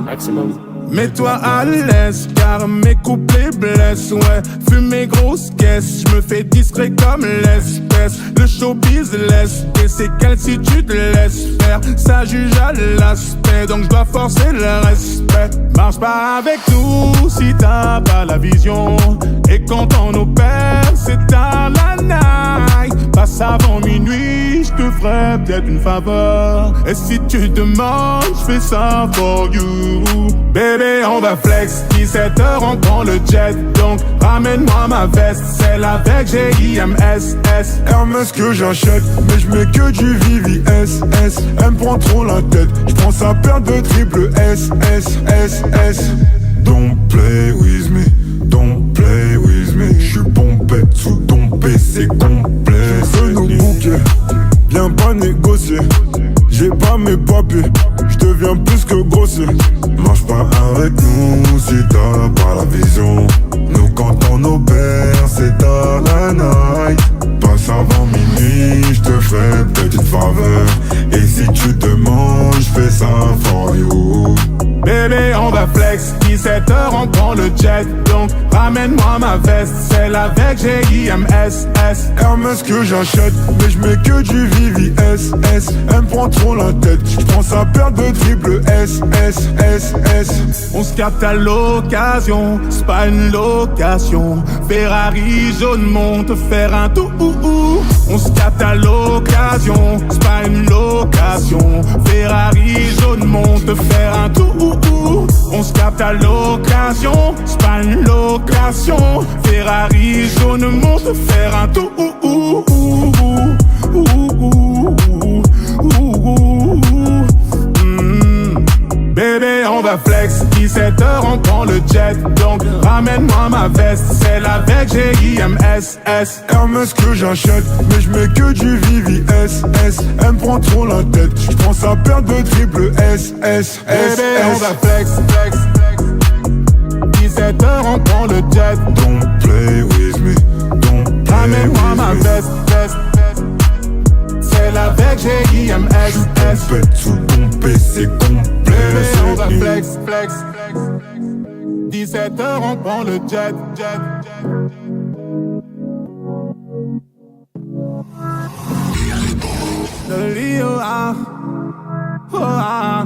Maximum. Mets-toi à l'aise car mes couplets blessent. Ouais, fume mes grosses caisses, je me fais discret comme l'espèce. Le showbiz laisse, et c'est quel si tu te laisses faire. Ça juge à l'aspect, donc je dois forcer le respect. Marche pas avec nous si t'as pas la vision. Et quand on opère, c'est à la night. Passe avant minuit, je te ferai peut-être une faveur. Et si tu demandes, je fais ça for you. Bébé, on va flex, 17h, on prend le jet. Donc ramène-moi ma veste, celle avec G-I-M-S-S. Hermès que j'achète, mais je mets que du VVS-S. Elle me prend trop la tête, je prends sa paire de triple S-S-S-S. Don't play with me, don't play with me. J'suis pompette sous ton PC complet. J'ai nos bouquets, viens pas négocier. J'ai pas mes papiers, j'deviens plus que grossier. Marche pas avec nous si t'as pas la vision. Nous quand on opère c'est à la night. Passe avant minuit, j'te ferai peut-être une faveur. Et si tu demandes, j'fais ça for you. Bébé, on va flex, 17h, on prend le jet. Donc ramène-moi ma veste, celle avec G-I-M-S-S. Hermès que j'achète, mais je mets que du VVS-S. Elle me prend trop la tête, je prends sa paire de triple S-S-S-S. On se capte à l'occasion, c'est pas une location. Ferrari jaune monte faire un tout. On se capte à l'occasion, c'est pas une location. Ferrari jaune monte faire un tout. On se capte à l'occasion, c'est pas une location. Ferrari jaune monte faire un tout. Bébé, on va flex, 17h, on prend le jet. Donc ramène-moi ma veste, celle avec G-I-M-S-S. Hermès que j'achète, mais je mets que du VVS-S. Elle me prend trop la tête, je prends sa paire de triple S-S-S-S. Bébé, on va flex, flex, flex. 17h, on prend le jet. Don't play with me, don't play ramène-moi ma with veste, veste, veste. Celle avec G-I-M-S-S. Pompette sous ton PC complet. Bébé, on va flex, flex, flex. 17h, on prend le jet, jet, jet.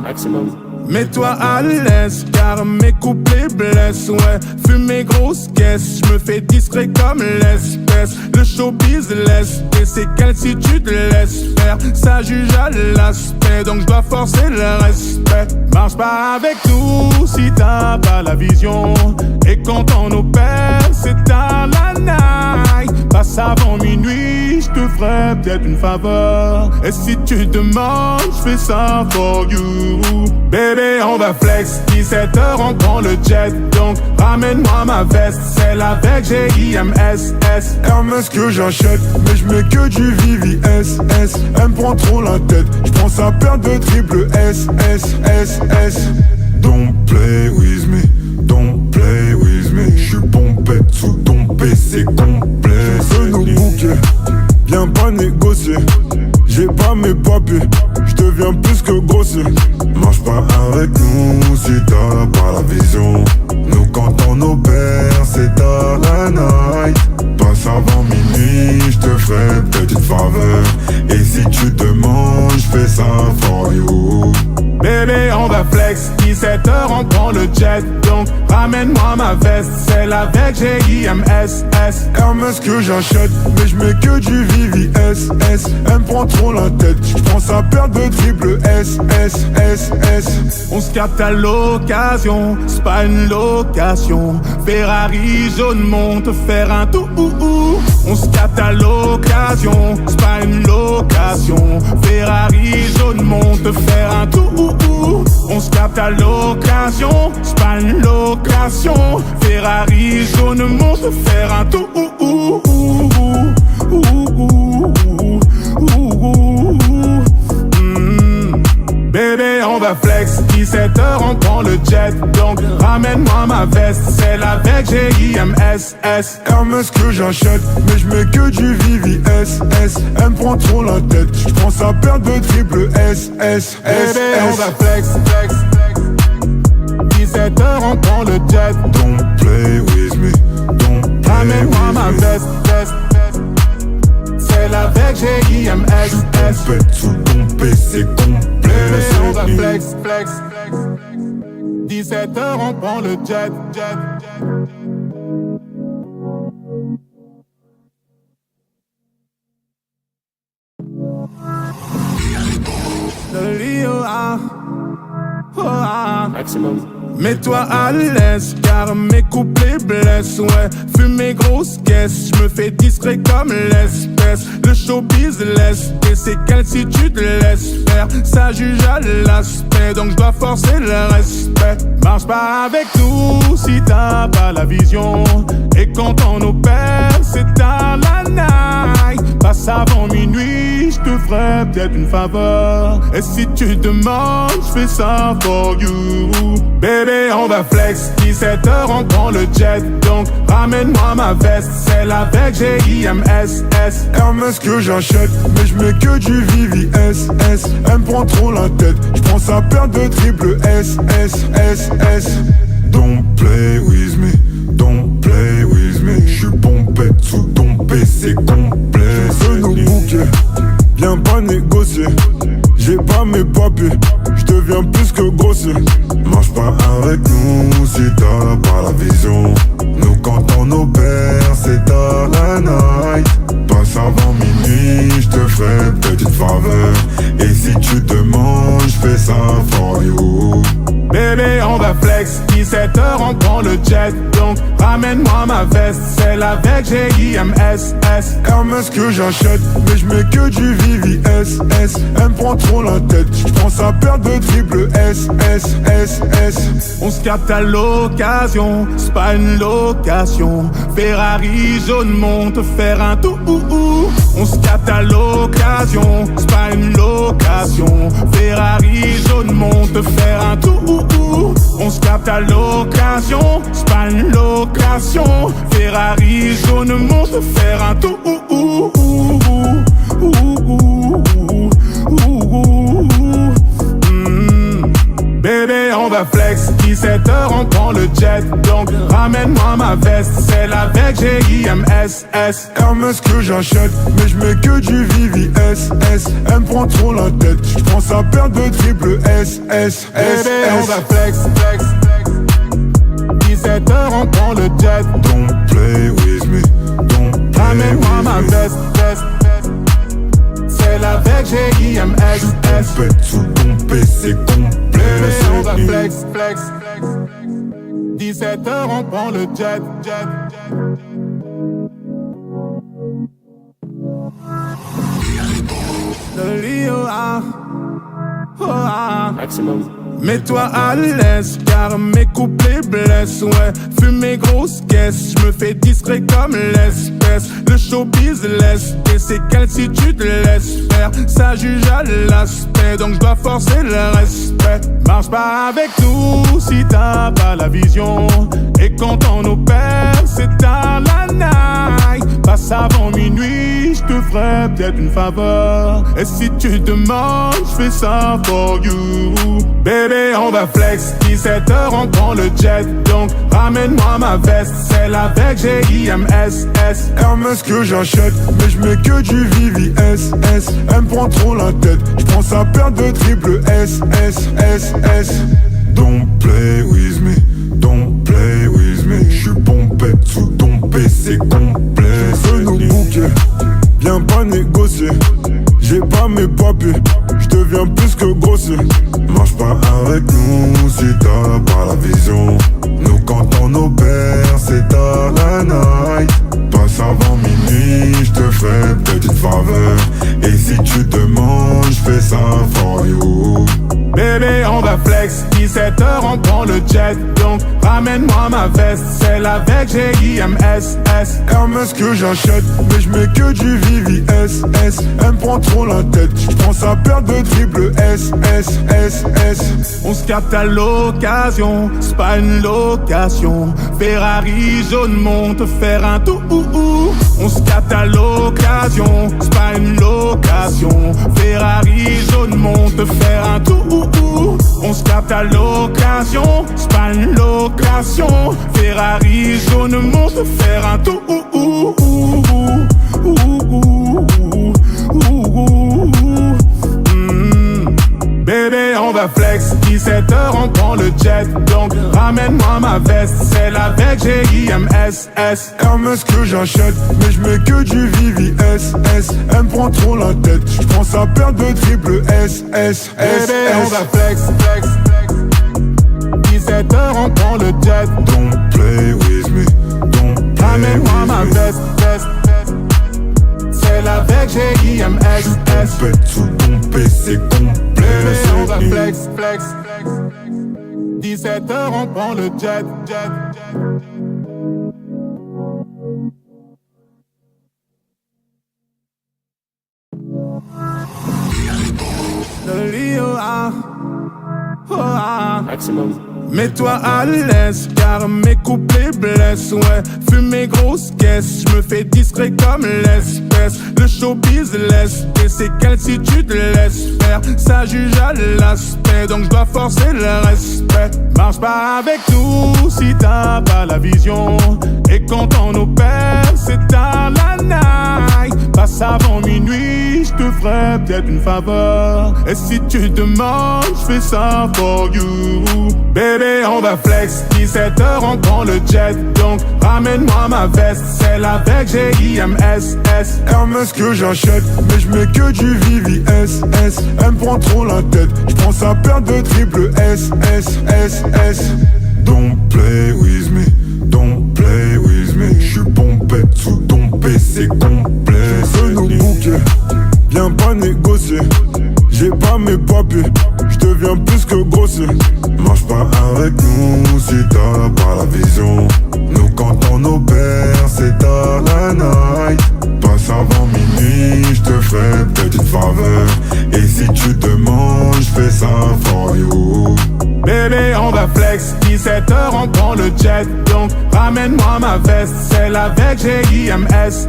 Maximum. Mets-toi à l'aise car mes couplets blessent. Ouais, fume mes grosses caisses, je me fais discret comme l'espèce. Le showbiz laisse, et c'est quel si tu te laisses faire. Ça juge à l'aspect, donc je dois forcer le respect. Marche pas avec nous si t'as pas la vision. Et quand on opère, c'est à la night. Passe avant minuit, je te ferai peut-être une faveur. Et si tu demandes, je fais ça for you. Bébé, on va flex, 17h, on prend le jet. Donc ramène-moi ma veste, celle avec G-I-M-S-S. Hermès que j'achète, mais je mets que du VVS-S. Elle me prend trop la tête, je prends sa paire de triple S-S-S-S. Don't play with me, don't play with me. J'suis pompette sous ton PC complet. J'ai nos bouquets, viens pas négocier. J'ai pas mes papiers, j'deviens plus que grossier. Marche pas avec nous si t'as pas la vision. Nous quand on opère c'est à la night. Passe avant minuit, j'te ferai peut-être une faveur. Et si tu demandes, j'fais ça for you. Bébé, on va flex, 17h, on prend le jet. Donc ramène-moi ma veste, celle avec G-I-M-S-S. Hermès que j'achète, mais je mets que du VVS-S. Elle me prend trop la tête, je prends sa paire de triple S-S-S-S. On se capte à l'occasion, c'est pas une location. Ferrari jaune monte faire un tout. On se capte à l'occasion, c'est pas une location. Ferrari jaune monte faire un tout. On se capte à l'occasion, c'est pas une location. Ferrari jaune monte faire un tout. Bébé, on va va flex, 17h on prend le jet. Donc ramène-moi ma veste, celle avec G-I-M-S-S. Hermès que j'achète, mais je mets que du VVS. Elle me prend trop la tête, je prends sa paire de triple S. Bébé on va flex, flex, flex. 17h on prend le jet. Don't play with me, don't play ramène-moi with ma me. veste, veste, veste. Celle avec G-I-M-S-S. Pète sous ton PC complet. Bébé on va flex, flex, flex. 17h on prend le jet, jet, jet. Le Lio, ah, oh, ah. Maximum. Mets-toi à l'aise car mes couplets blessent. Ouais, fume mes grosses caisses, je me fais discret comme l'espèce. Le showbiz laisse et c'est quel si tu te laisses faire. Ça juge à l'aspect donc je dois forcer le respect. Marche pas avec nous si t'as pas la vision. Et quand on opère c'est tard la night. Passe avant minuit, je te ferai peut-être une faveur. Et si tu demandes, je fais ça for you. Bébé, on va flex, 17h on prend le jet. Donc ramène-moi ma veste, celle avec G-I-M-S-S. Hermès que j'achète, mais je mets que du VVS. Elle me prend trop la tête, je prends sa paire de triple S. Don't play with me, don't play with me. J'suis pompette sous ton PC complet. Je nous bouquer, viens pas négocier. J'ai pas mes papiers, j'deviens plus que grossier. Marche pas avec nous si t'as pas la vision. Nous quand on opère c'est tard la night. Passe avant minuit, j'te ferai petite faveur. Et si tu demandes, j'fais ça for you. Bébé, on va flex, 17h on prend le jet. Donc ramène-moi ma veste, celle avec G-I-M-S-S. Hermès que j'achète, mais je mets que du VVS. Elle me prend trop la tête, je prends sa paire de triple S. On se capte à l'occasion, c'est pas une location. Ferrari jaune monte faire un tout. On se capte à l'occasion, c'est pas une location. Ferrari jaune monte faire un tout. On se capte à l'occasion, c'est pas une location. Ferrari jaune monte faire un tout. Bébé, on va flex, 17h on prend le jet. Donc ramène-moi ma veste, celle avec G-I-M-S-S. Hermès que j'achète, mais je mets que du VVS. Elle me prend trop la tête, je prends sa paire de triple S. Bébé, on va flex, flex, flex. 17h on prend le jet. Don't play with me, don't play ramène-moi with ma me. veste, veste, veste. Celle avec G-I-M-S-S. Pète sous ton PC complet. Bébé, on va flex, flex, flex. 17h on prend le jet, jet, jet. Le Lio, ah, oh, ah. Maximum. Mets-toi à l'aise car mes couplets blessent. Ouais, fume mes grosses caisses, je me fais discret comme l'espèce. Le showbiz laisse et c'est quel si tu te laisses faire. Ça juge à l'aspect donc je dois forcer le respect. Marche pas avec nous si t'as pas la vision. Et quand on opère c'est tard la night. Passe avant minuit, je te ferai peut-être une faveur. Et si tu demandes, je fais ça for you. Bébé, on va flex, 17h on prend le jet. Donc ramène-moi ma veste, celle avec G-I-M-S-S. Hermès que j'achète, mais je mets que du VVS. Elle me prend trop la tête, je prends sa paire de triple S. Don't play with me, don't play with me. J'suis pompette sous ton PC complet. Je nous bouquer, viens pas négocier. J'ai pas mes papiers, j'deviens plus que grossier. Marche pas avec nous si t'as pas la vision. Nous quand on opère c'est tard la night. Passe avant minuit, j'te ferai petite faveur. Et si tu demandes, j'fais ça for you. Bébé, on va flex, 17h 17h on prend le jet, donc ramène-moi ma veste, celle avec GIMSS. Hermès que j'achète, mais je mets que du VVS. Elle me prend trop la tête, je prends sa paire de triple S. On se capte à l'occasion, c'est pas une location. Ferrari jaune monte faire un tour. On se capte à l'occasion, c'est pas une location. Ferrari jaune monte faire un tour. On se capte à l'occasion, c'est pas une location. Ferrari jaune monte faire un tour. Bébé on va flex, 17h on prend le jet, donc ramène-moi ma veste, celle avec GIMSS. Hermès que j'achète, mais je mets que du VVS. Elle me prend trop la tête, je prends sa paire de triple S. Bébé on va flex, 17h on prend le jet, don't play with me, don't play ramène-moi with ma me. veste, celle avec GIMSS. Pète sous ton PC complet. Bébé on va flex, 17h on prend le jet. Maximum. Mets-toi à l'aise car mes couplets blessent. Ouais, fume mes grosses caisses, je me fais discret comme l'espèce. Le showbiz laisse et c'est quel si tu te laisses faire. Ça juge à l'aspect donc je dois forcer le respect. Marche pas avec nous si t'as pas la vision. Et quand on opère c'est à la night. Passe avant minuit, je te ferai peut-être une faveur. Et si tu demandes, je fais ça for you. Bébé on va flex, 17h on prend le jet, donc ramène-moi ma veste, celle avec GIMSS. Hermès que j'achète, mais je mets que du VVS. Elle me prend trop la tête, je prends sa paire de triple S. Don't play with me, don't play with me. J'suis pompette sous ton PC complet. J'ai nos bouquets, viens pas négocier. J'ai pas mes papiers, j'deviens plus que grossier. Marche pas avec nous si t'as pas la vision. Nous quand on opère c'est à la night. Passe avant minuit, j'te ferai peut-être une faveur. Et si tu demandes, j'fais ça for you. Bébé on va flex, 17h on prend le jet, donc ramène-moi ma veste, celle avec GIMSS.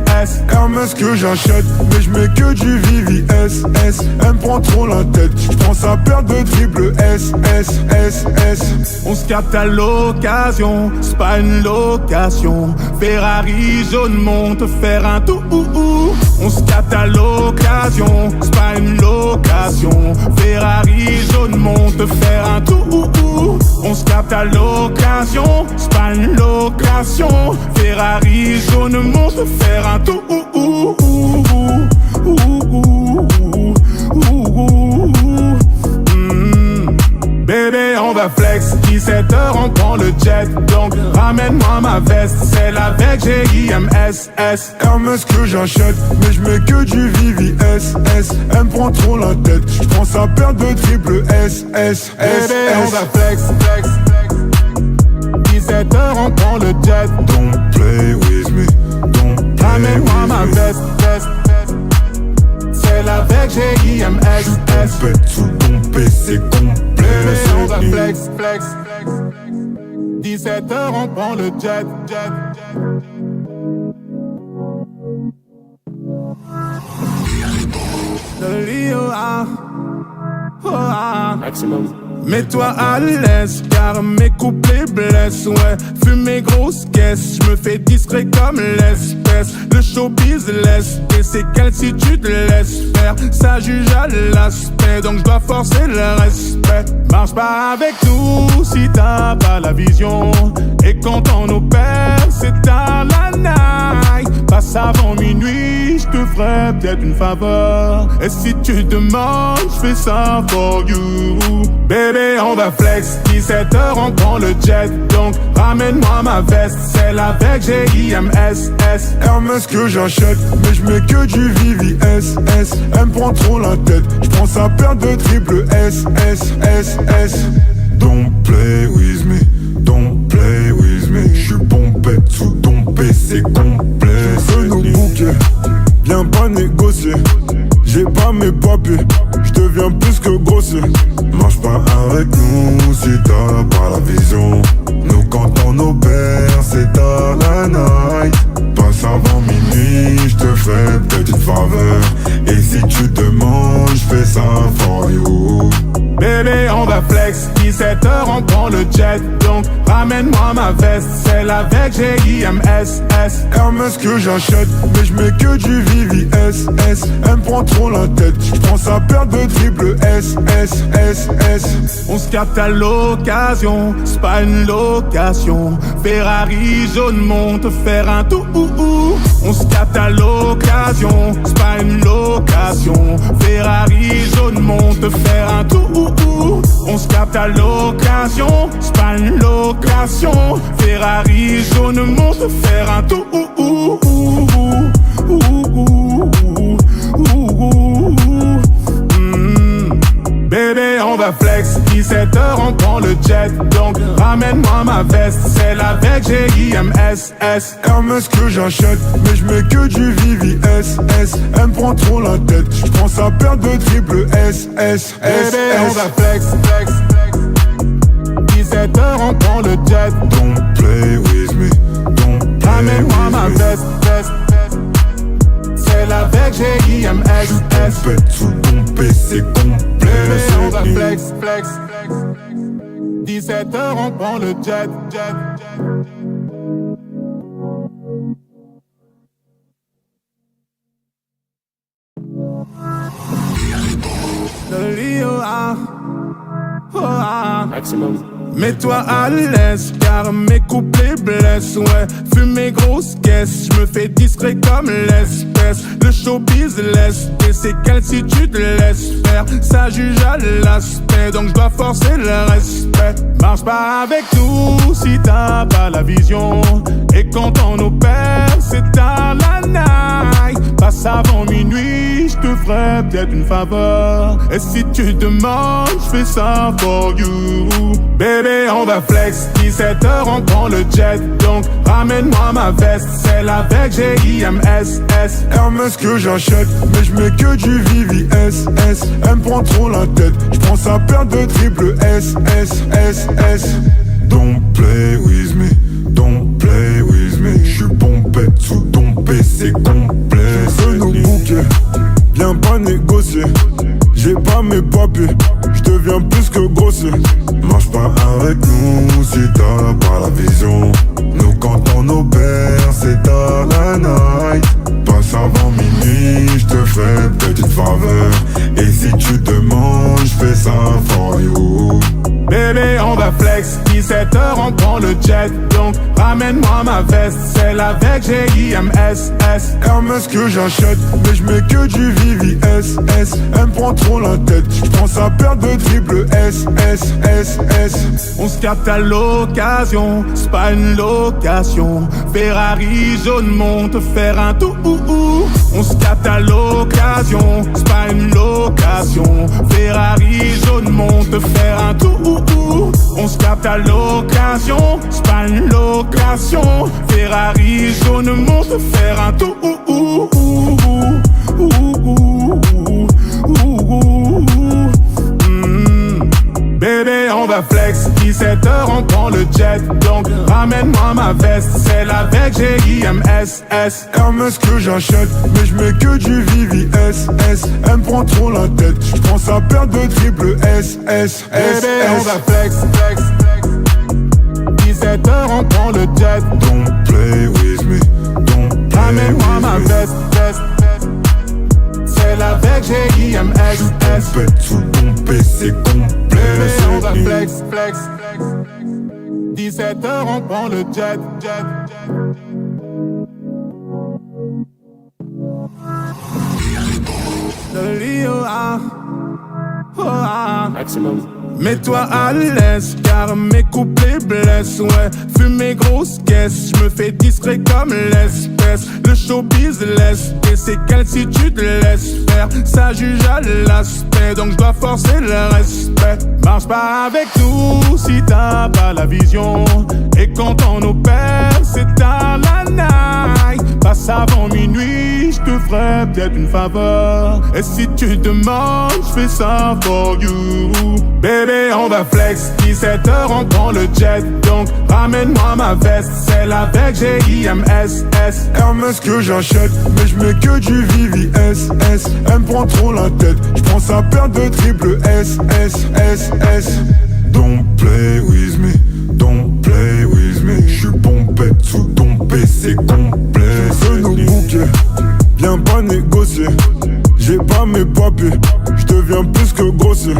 Hermès que j'achète, mais je mets que du VVS. Elle me prend trop la tête, je prends sa paire de triple S. On se capte à l'occasion, c'est pas une location. Ferrari jaune monte faire un tour. On se capte à l'occasion, c'est pas une location. Ferrari jaune monte faire un tour. On se capte à l'occasion, c'est pas une location. Ferrari jaune monte faire un tour. Bébé on va flex, 17h on prend le jet, donc ramène-moi ma veste, celle avec GIMSS. Hermès que j'achète, mais je mets que du VVS. Elle me prend trop la tête, je prends sa paire de triple S. Bébé on va flex, 17h on prend le jet, don't play with me, don't play ramène-moi with ma me. veste, celle avec GIMSS. Pète sous ton PC complet. Bébé on va flex, 17h on prend le jet. Maximum. Mets-toi à l'aise car mes couplets blessent. Ouais, fume mes grosses caisses, je me fais discret comme l'espèce. Le showbiz laisse et c'est quel si tu te laisses faire. Ça juge à l'aspect donc je dois forcer le respect. Marche pas avec nous si t'as pas la vision. Et quand on opère c'est à la night. Passe avant minuit, je te ferai peut-être une faveur. Et si tu demandes, je fais ça for you. Bébé on va flex, 17h on prend le jet, donc ramène-moi ma veste, celle avec GIMSS. Hermès que j'achète, mais je mets que du VVS. Elle me prend trop la tête, je prends sa paire de triple S. Don't play with me, don't play with me. J'suis pompé sous ton PC complet. Je veux nos bouquets, viens pas négocier. J'ai pas mes papiers, j'deviens plus que grossier. Marche pas avec nous si t'as pas la vision. Nous quand on opère c'est à la night. Passe avant minuit, j'te ferai peut-être une faveur. Et si tu demandes, j'fais ça for you. Bébé on va flex, 17h on prend le jet. Donc ramène-moi ma veste, celle avec G-I-M-S-S. Hermès que j'achète, mais j'mets que du VVS. Elle me prend trop la tête, j'prends sa paire de triple S. On se capte à l'occasion, c'est pas une location. Ferrari jaune monte faire un tout. On se capte à l'occasion, c'est pas une location. Ferrari jaune monte faire un tout. On se capte à l'occasion, c'est pas une location. Ferrari jaune monte faire un tout. Bébé on va flex, 17h on prend le jet. Donc ramène-moi ma veste, celle avec G-I-M-S-S. Hermès que j'achète, mais j'mets que du VVS. Elle me prend trop la tête, j'prends sa paire de triple S. Bébé on va flex. 17h on prend le jet. Don't play with me, don't play Ramène-moi ma with me. veste. Celle avec G-I-M-S-S. Pète sous ton PC complet. Bébé on va flex. 17h on prend le jet. Le Lio, Maximum. mets-toi à l'aise car mes couplets blessent. Ouais, fume mes grosses caisses, je me fais discret comme l'espèce. Le showbiz laisse et c'est quelle si tu te laisses faire. Ça juge à l'aspect donc je dois forcer le respect. Marche pas avec nous si t'as pas la vision. Et quand on opère c'est à la night. Passe avant minuit, je te ferai peut-être une faveur. Et si tu demandes, je fais ça for you. Bébé on va flex, 17h on prend le jet. Donc ramène-moi ma veste, celle avec G-I-M-S-S. Hermès que j'achète, mais j'mets que du VVS. Elle me prend trop la tête, j'prends sa paire de triple S. Don't play with me, don't play with me. J'suis pompé sous ton PC complet. Je veux nos bouquets, viens pas négocier. J'ai pas mes papiers, j'deviens plus que grossier. Marche pas avec nous si t'as pas la vision. Nous quand on opère c'est à la night. Passe avant minuit, j'te ferai peut-être une faveur. Et si tu demandes, j'fais ça for you. Bébé on va flex, 17h on prend le jet. Donc ramène-moi ma veste, celle avec G-I-M-S-S. Hermès que j'achète, mais j'mets que du VVS. Elle me prend trop la tête, j'prends sa paire de triple S. On se capte à l'occasion, c'est pas une location. Ferrari jaune monte faire un tout. On se capte à l'occasion, c'est pas une location. Ferrari jaune monte faire un tout. On se capte à l'occasion, c'est pas une location. Ferrari jaune monte faire un tout. Bébé on va flex, 17h on prend le jet. Donc ramène-moi ma veste, celle avec G-I-M-S-S. Hermès que j'achète, mais j'mets que du VVS. Elle me prend trop la tête, j'prends sa paire de triple S. Bébé on va flex. 17h on prend le jet. Don't play with me, don't play Ramène-moi ma with me. veste. Celle avec G-I-M-S-S. Pète sous ton PC complet. Bébé on va flex. 17h on prend le jet. Le Lio, Maximum. Mets-toi à l'aise car mes couplets blessent. Ouais, fumer grosse caisse, je me fais discret comme l'espèce. Le showbiz laisse des séquelles si tu te laisses faire. Ça juge à l'aspect, donc je dois forcer le respect. Marche pas avec nous si t'as pas la vision. Et quand on opère, c'est tard la night. Passe avant minuit, je te ferai peut-être une faveur. Et si tu demandes, je fais ça for you. Bébé, on va flex, 17h, on prend le jet. Donc ramène-moi ma veste, celle avec G-I-M-S-S. Hermès que j'achète, mais je mets que du VVS. Elle me prend trop la tête, je prends sa paire de triple S. Don't play with me, don't play with me. J'suis pompette sous ton PC complet. Je veux nos bouquets, viens pas négocier. J'ai pas mes papiers, j'deviens plus que grossier.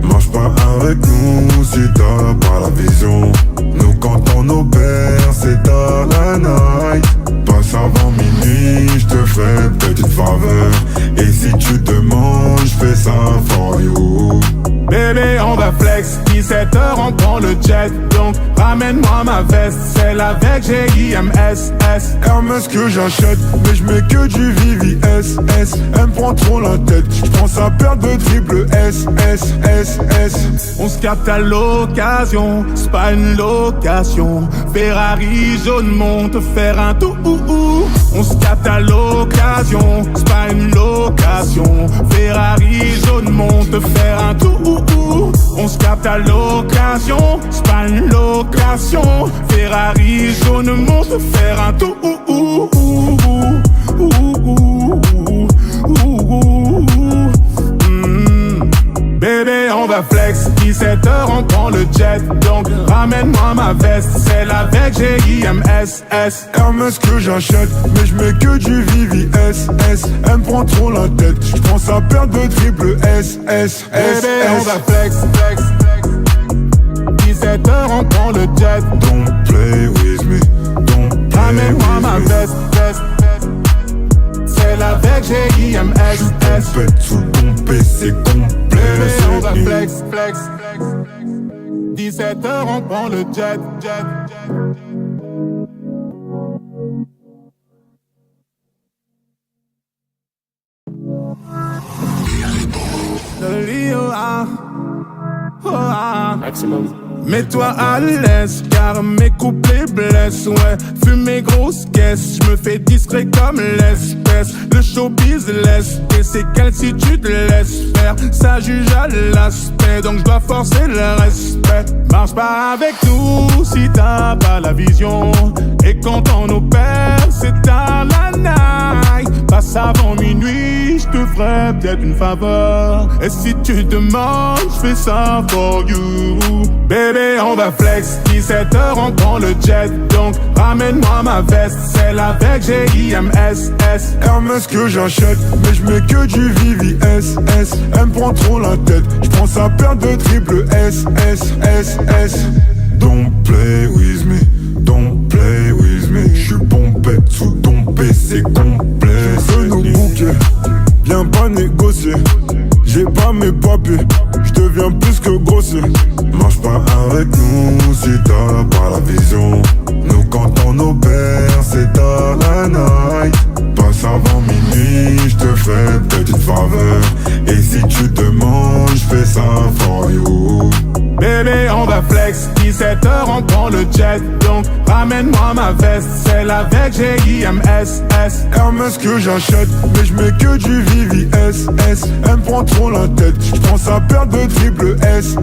Marche pas avec nous si t'as pas la vision. Nous quand on opère c'est tard la night. Passe avant minuit, j'te ferai petite faveur. Et si tu demandes, j'fais ça for you. Bébé, on va flex, 17h, on prend le jet. Donc ramène-moi ma veste, celle avec G-I-M-S-S. Hermès que j'achète, mais je mets que du VVS. Elle me prend trop la tête, je prends sa paire de triple S. On se capte à l'occasion, c'est pas une location. Ferrari jaune monte faire un tout. On se capte à l'occasion, c'est pas une location. Ferrari jaune monte faire un tout. On se capte à l'occasion, c'est pas une location. Ferrari jaune monte faire un tout. Bébé, on va flex, 17h, on prend le jet. Donc ramène-moi ma veste, celle avec G-I-M-S-S. Hermès que j'achète, mais je mets que du VVS. Elle me prend trop la tête, je prends sa paire de triple S. Bébé, on va flex. 17h, on prend le jet. Don't play with me, don't play ramène-moi with ma me. veste. Celle avec G-I-M-S-S. Pompette sous ton PC complet. Bébé, on va flex. 17h, on prend le jet. Le Lio, Maximum. Mets-toi à l'aise car mes couplets blessent. Ouais, fumer grosse caisse, je me fais discret comme l'espèce. Le showbiz laisse des séquelles si tu te laisses faire. Ça juge à l'aspect, donc je dois forcer le respect. Marche pas avec nous si t'as pas la vision. Et quand on opère, c'est tard la night. Passe avant minuit, je te ferai peut-être une faveur. Et si tu demandes, je fais ça for you. Bébé, on va flex, 17h, on prend le jet. Donc ramène-moi ma veste, celle avec G-I-M-S-S. Hermès que j'achète, mais je mets que du VVS. Elle me prend trop la tête, je prends sa paire de triple S. Don't play with me, don't play with me. J'suis pompette sous ton PC complet. Je veux nos bouquets, viens pas négocier. J'ai pas mes papiers, j'deviens plus que grossier. Marche pas avec nous si t'as pas la vision. Nous quand on opère c'est tard la night. Passe avant minuit, j'te ferai petite faveur. Et si tu demandes, j'fais ça for you. Bébé, on va flex, 17h, on prend le jet. Donc ramène-moi ma veste, celle avec G-I-M-S-S. Hermès que j'achète, mais je mets que du VVS. Elle me prend trop la tête, je prends sa paire de triple S.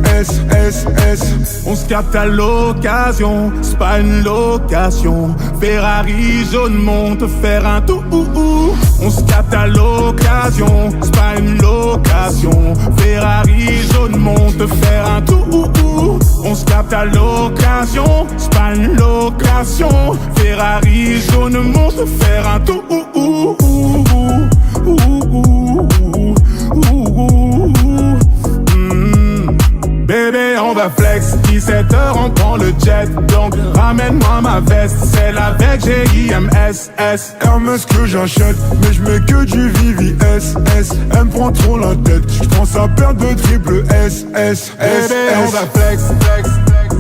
On se capte à l'occasion, c'est pas une location. Ferrari jaune monte faire un tout. On se capte à l'occasion, c'est pas une location. Ferrari jaune monte faire un tout. On se capte à l'occasion, c'est pas une location. Ferrari jaune monte faire un tout. Bébé, on va va flex, 17h on prend le jet. Donc ramène-moi ma veste, celle avec G-I-M-S-S. Hermès que j'achète, mais je mets que du VVS. Elle me prend trop la tête, je prends sa paire de triple S. Bébé, on va flex, flex, flex.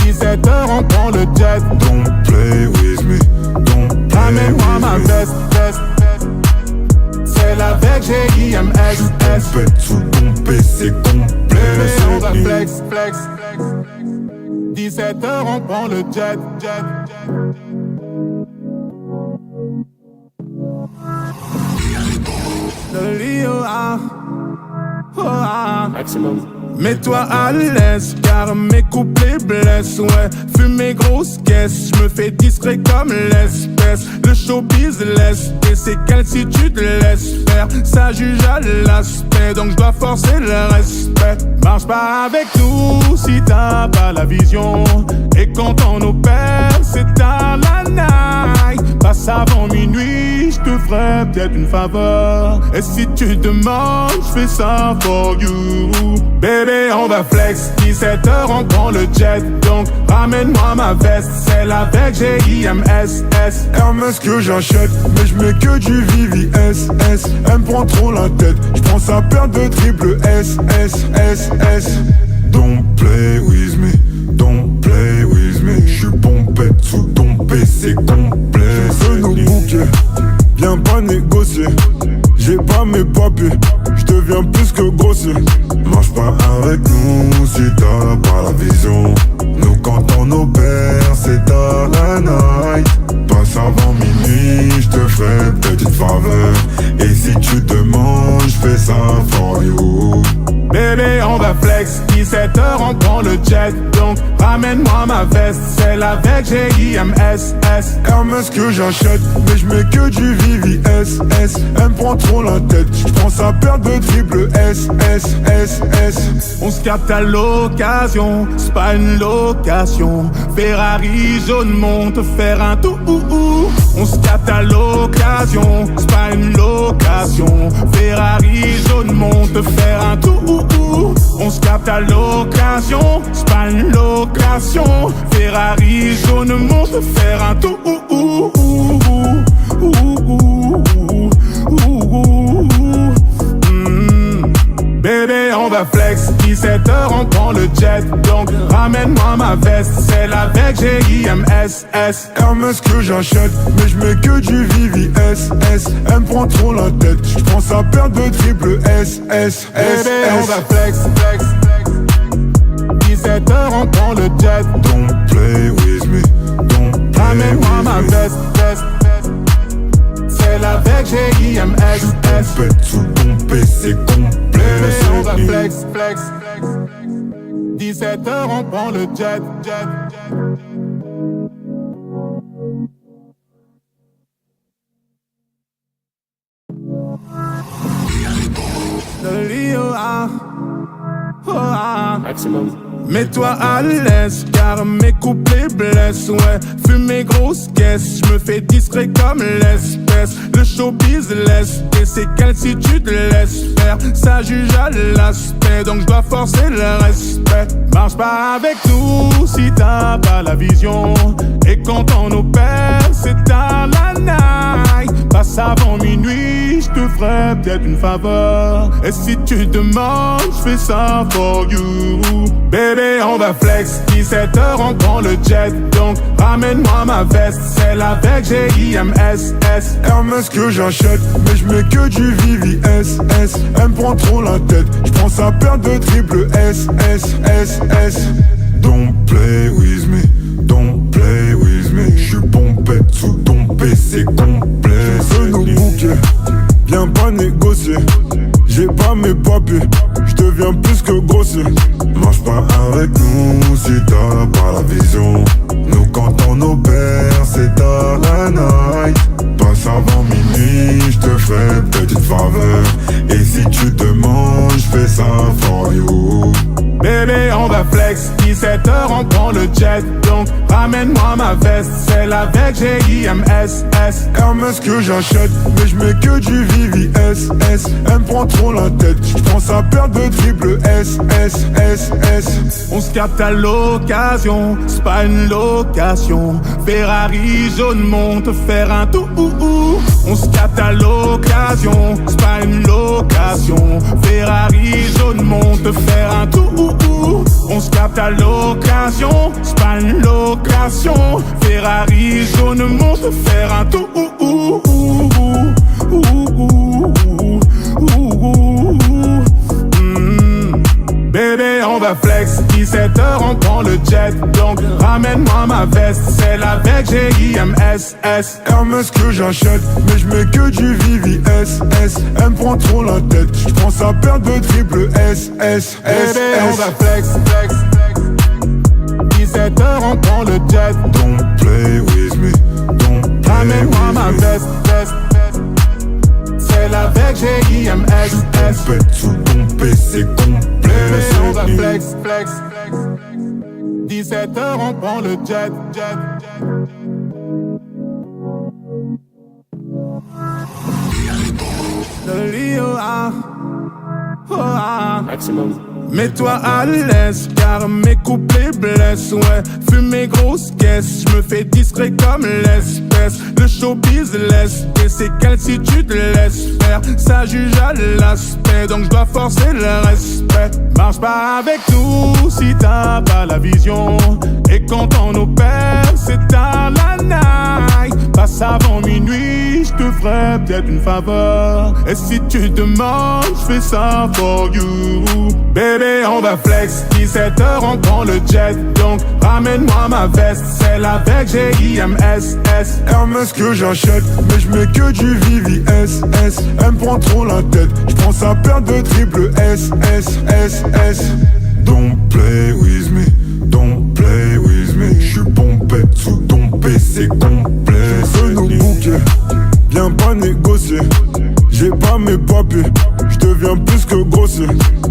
17h on prend le jet. Don't play with me, don't play ramène-moi with ma me. veste, veste, veste. Celle avec G-I-M-S-S. Pète sous ton PC complet. Bébé, on va flex, flex, flex. 17h on prend le jet, jet, jet. Le Lio, ah, oh, ah. Maximum. Mets-toi à l'aise car mes couplets blessent. Ouais, fume mes grosses caisses, je me fais discret comme l'espèce. Le showbiz laisse et c'est quel si tu te laisses faire. Ça juge à l'aspect donc je dois forcer le respect. Marche pas avec nous si t'as pas la vision. Et quand on opère c'est à la night. Passe avant minuit, je te ferai peut-être une faveur. Et si tu demandes, je fais ça for you. Bébé, on va flex, 17h on prend le jet. Donc ramène-moi ma veste, celle avec G-I-M-S-S. Hermès que j'achète, mais je mets que du VVS. Elle me prend trop la tête, je prends sa paire de triple S. Don't play with me, don't play with me. J'suis pompette sous ton PC complet. Je nos bouquets, viens pas négocier. J'ai pas mes papiers, j'deviens plus que grossier. Marche pas avec nous si t'as pas la vision. Nous quand on opère c'est à la night. Passe avant minuit, j'te ferai peut-être une faveur. Et si tu demandes, j'fais ça for you. Bébé, on va flex, 17h on prend le jet. Donc ramène-moi ma veste, celle avec G-I-M-S-S. Hermès que j'achète, mais je mets que du VVS. Elle me prend trop la tête, je prends sa paire de triple S. On se capte à l'occasion, c'est pas une location. Ferrari jaune monte faire un tout. On se capte à l'occasion, c'est pas une location. Ferrari jaune monte faire un tout. On se capte à l'occasion, c'est pas une location. Ferrari jaune monte faire un tout. Bébé, on va flex, 17h on prend le jet. Donc ramène-moi ma veste, celle avec G-I-M-S-S. Hermès que j'achète, mais je mets que du VVS. Elle me prend trop la tête, je prends sa paire de triple S. Bébé, on va flex, flex, flex. 17h on prend le jet. Don't play with me, don't play ramène-moi with ma me. veste, veste, veste. Celle avec G-I-M-S-S. Pète sous ton PC complet. Bébé, on va flex, flex, flex. 17h on prend le jet, jet, jet. Le Lio, ah, oh, ah. Maximum. Mets-toi à l'aise car mes couplets blessent. Ouais, fume mes grosses caisses, je me fais discret comme l'espèce. Le showbiz laisse et c'est quel si tu te laisses faire. Ça juge à l'aspect donc je dois forcer le respect. Marche pas avec nous si t'as pas la vision. Et quand on opère c'est à la night. Passe avant minuit, je te ferai peut-être une faveur. Et si tu demandes, je fais ça for you. Bébé, on va flex, 17h on prend le jet. Donc ramène-moi ma veste, celle avec G-I-M-S-S. Hermès que j'achète, mais je mets que du VVS. Elle me prend trop la tête, je prends sa paire de triple S. Don't play with me, don't play with me. J'suis pompette sous ton PC complet. Je nos bouquets, viens pas négocier. J'ai pas mes papiers, j'deviens plus que grossier. Marche pas avec nous si t'as pas la vision. Nous quand on opère c'est à la night. Passe avant minuit, j'te ferai peut-être une faveur. Et si tu demandes, j'fais ça for you. Bébé, on va flex, 17h, on prend le jet. Donc, ramène-moi ma veste, celle avec GIMSS. Hermès que j'achète, mais je mets que du VVS. Elle me prend trop la tête, je pense à perdre de triple S. On se capte à l'occasion, c'est pas une location. Ferrari jaune monte faire un tour. On se capte à l'occasion, c'est pas une location. Ferrari jaune monte faire un tour. On se capte à l'occasion, c'est pas une location. Ferrari jaune monte faire un tour. Bébé, on va flex, 17h, on prend le jet. Donc, ramène-moi ma veste, celle avec GIMSS. Hermès que j'achète, mais je mets que du VVS. Elle me prend trop la tête, je pense à perdre de triple S. Bébé, on va flex, 17h, on prend le jet. Don't play with me, don't play Ramène-moi with ma me. veste, celle avec GIMSS. Pète sous ton PC complet. Bébé, on va c'est flex, 17h, on prend le jet. Le Lio, Maximum. Mets-toi à l'aise, car mes couplets blessent, ouais. Fumer grosse caisse, je me fais discret comme l'espèce. Le showbiz laisse, et c'est quelle si tu te laisses faire. Ça juge à l'aspect, donc je dois forcer le respect. Marche pas avec nous si t'as pas la vision. Et quand on opère, c'est à la night. Passe avant minuit, je te ferai peut-être une faveur. Et si tu demandes, je fais ça for you. Bébé, on va flex, 17h, on prend le jet. Donc, ramène-moi ma veste, celle avec GIMSS. Hermès que j'achète, mais je mets que du VVS. Elle me prend trop la tête, je pense à perdre de triple S. Don't play with me, don't play with me. J'suis pompé sous ton PC complet. Fais nos bouquets, viens pas négocier. J'ai pas mes papiers, j'deviens plus que grossier.